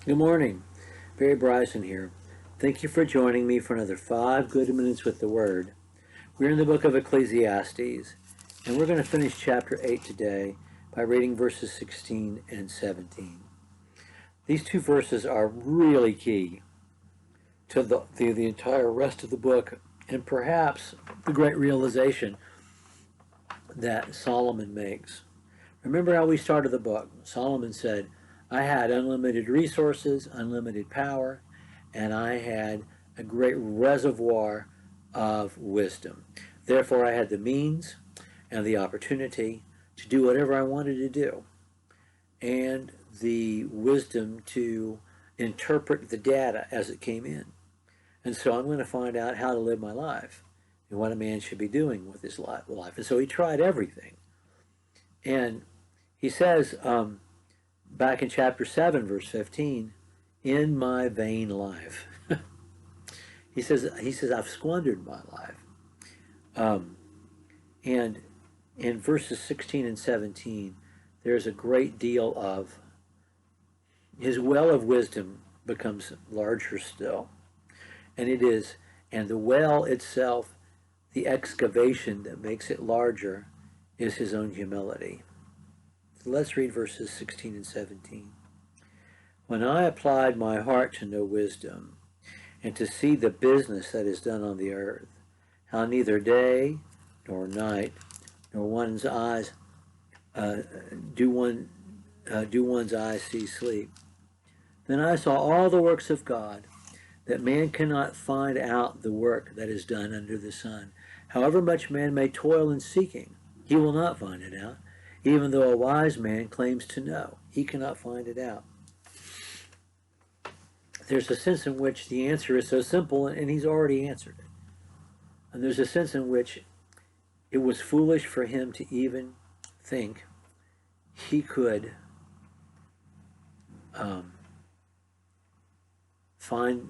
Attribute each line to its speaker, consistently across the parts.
Speaker 1: Good morning. Barry Bryson here. Thank you for joining me for another 5 good minutes with the Word. We're in the book of Ecclesiastes, and we're going to finish chapter 8 today by reading verses 16 and 17. These two verses are really key to the entire rest of the book, and perhaps the great realization that Solomon makes. Remember how we started the book. Solomon said, I had unlimited resources, unlimited power, and I had a great reservoir of wisdom. Therefore, I had the means and the opportunity to do whatever I wanted to do, and the wisdom to interpret the data as it came in. And so I'm going to find out how to live my life and what a man should be doing with his life. And so he tried everything. And he says, back in chapter 7, verse 15, in my vain life. he says, I've squandered my life. And in verses 16 and 17, there's a great deal of his well of wisdom becomes larger still. And the well itself, the excavation that makes it larger, is his own humility. Let's read verses 16 and 17. When I applied my heart to know wisdom, and to see the business that is done on the earth, how neither day nor night nor one's eyes do one's eyes see sleep, then I saw all the works of God, that man cannot find out the work that is done under the sun. However much man may toil in seeking, he will not find it out. Even though a wise man claims to know, he cannot find it out. There's a sense in which the answer is so simple, and he's already answered it. And there's a sense in which it was foolish for him to even think he could find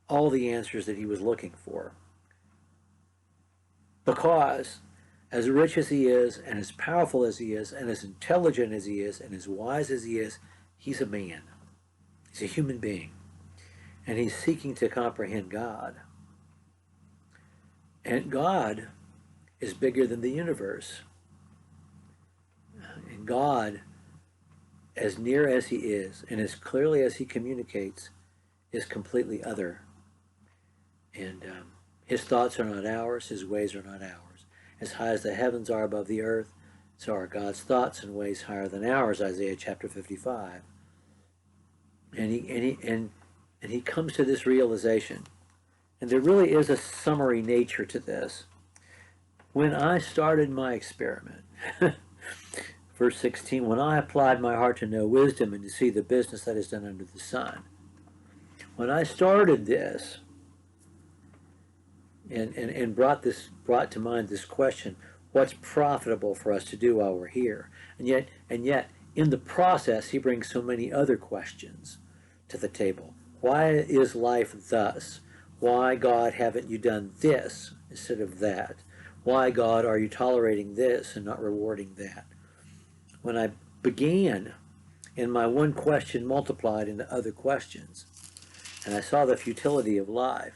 Speaker 1: all the answers that he was looking for. Because as rich as he is, and as powerful as he is, and as intelligent as he is, and as wise as he is, he's a man. He's a human being. And he's seeking to comprehend God. And God is bigger than the universe. And God, as near as he is, and as clearly as he communicates, is completely other. And his thoughts are not ours, his ways are not ours. As high as the heavens are above the earth, so are God's thoughts and ways higher than ours, Isaiah chapter 55. And he comes to this realization. And there really is a summary nature to this. When I started my experiment, verse 16, when I applied my heart to know wisdom and to see the business that is done under the sun. When I started this, and brought to mind this question, what's profitable for us to do while we're here? And yet in the process he brings so many other questions to the table. Why is life thus? Why, God, haven't you done this instead of that? Why, God, are you tolerating this and not rewarding that? When I began, and my one question multiplied into other questions, and I saw the futility of life,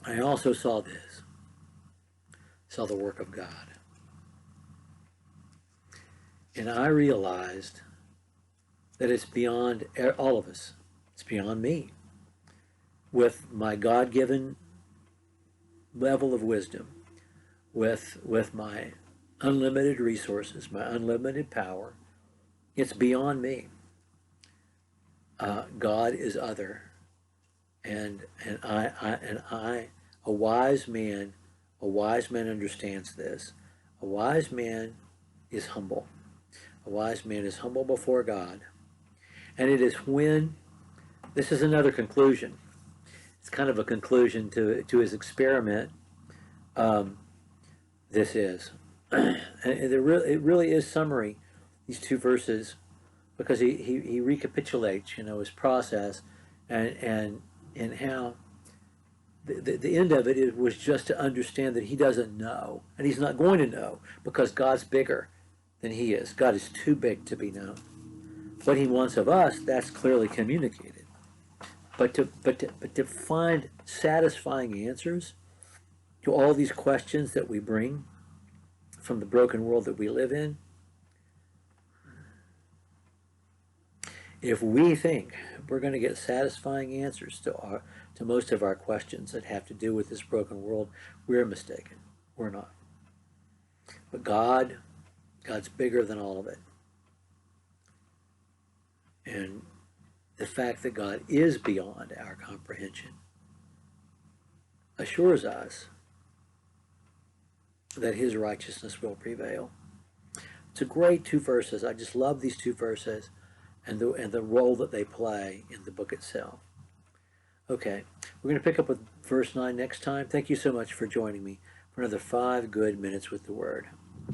Speaker 1: I also saw this. Saw the work of God. And I realized that it's beyond all of us. It's beyond me. With my God-given level of wisdom, with my unlimited resources, my unlimited power, it's beyond me. God is other. And I, a wise man understands this. A wise man is humble. A wise man is humble before God. And it is when, this is another conclusion. It's kind of a conclusion to his experiment. This is. And it really is summary, these two verses, because he recapitulates, his process and how the end of it was just to understand that he doesn't know, and he's not going to know, because God's bigger than he is. God is too big to be known. what he wants of us, that's clearly communicated. But to find satisfying answers to all these questions that we bring from the broken world that we live in, if we think we're going to get satisfying answers to most of our questions that have to do with this broken world, we're mistaken. We're not. But God's bigger than all of it. And the fact that God is beyond our comprehension assures us that his righteousness will prevail. It's a great two verses. I just love these two verses and the role that they play in the book itself. Okay, we're going to pick up with verse 9 next time. Thank you so much for joining me for another 5 good minutes with the Word.